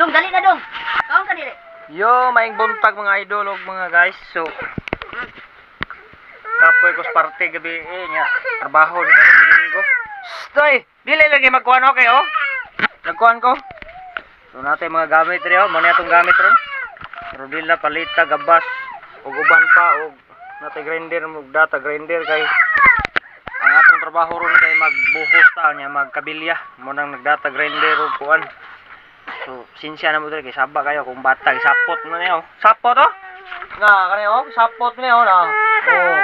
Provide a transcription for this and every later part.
Dong, dali na dong. Kaon ka dili. Yo, maing buntag mga idol ug mga guys. So kapoy ko sa parte gabi nga trabaho sa linggo. Stoy, dili lagi magkuhan okay oh. Nagkuhan ko. So natin mga gamit ri oh, mo atong gamit ron. Rodila, palita, gabas ug uban pa ug natay grinder ug data grinder kay ang atong trabaho ron kay magbuhos ta nya magkabilya mo nang nagdata grinder ug kuan. So, sinsya na mo dito kay saba kayo kung bata sapot mo niyo. Sapot oh. Na kani oh, sapot niyo na. Oh.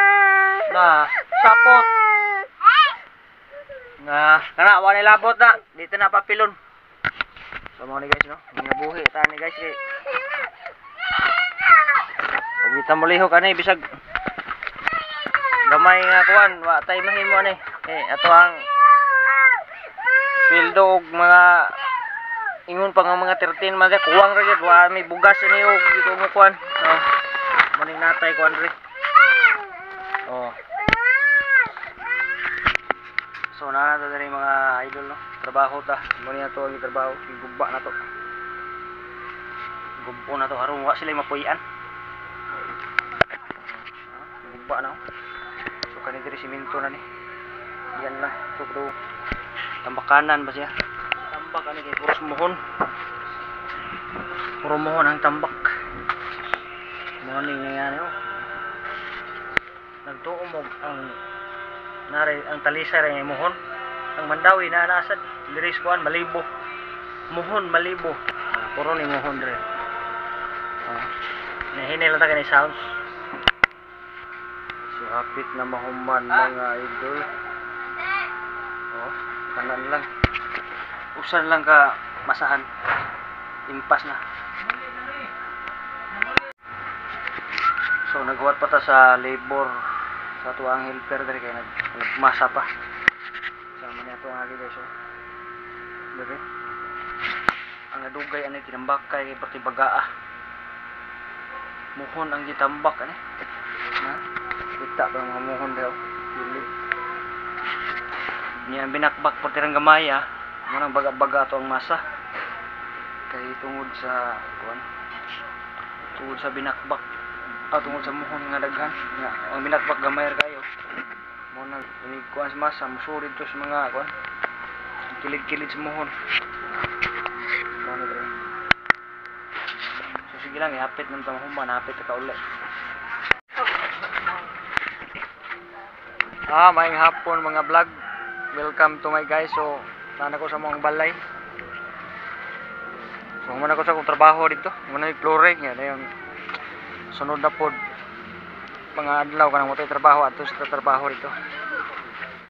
Na, sapot. Na, kana wa ni labot na. Dito na papilon. So mo ni guys no. Mga buhi ta ni guys kay. Ug kita mo lihok ani bisag gamay nga kuan, wa tay mahimo ani. Ato ang sweldo og mga ingon pa nga mga 13 man kuwang ra gid wa may bugas ni og dito mo kuan. Oh. Maning natay kuan ri. Oh. So na diri mga idol no. Trabaho ta. Mo ni ato ang trabaho, gugba na to. Gugbo na to aron wa sila mapuy-an. Gugba na. So kani diri semento na ni. Diyan na. So tambakanan ba siya? Tambak ani kay puros mohon. Puro mohon ang tambak. Morning na yan oh. Nagtuumog ang nari ang talisa ray mohon. Ang mandawi na nasad diri kuan malibo. Mohon malibo. Puro ni mohon diri. Nahinay lang ta kani sounds. So hapit na mahuman mga idol. Oh, kanan lang. Usan lang ka masahan. Impas na. So naghuwat pa ta sa labor sa tuang helper diri kay nagmasa pa. Sama niya to nga guys so. Diri. Ang adugay ani tinambakay kay pati bagaa. Muhon ang gitambak ani. Na. Kita ba mga muhon daw. Dili. Niya binakbak pati rang gamay ah. Manang baga-baga to ang masa kay tungod sa kuan tungod sa binakbak tungod sa muhon nga daghan nga ang binakbak gamay kayo mo nang inig kuan sa masa musurid to sa mga kuan kilid-kilid sa muhon so sige lang ihapit nang tamahuman hapit ka uli maayong hapon mga vlog, welcome to my guys. So sana ko sa mong balay. So muna ko sa kong trabaho dito. Muna yung flooring yan. Yung sunod na pod mga adlaw ka nang mo tayo trabaho at sa trabaho dito.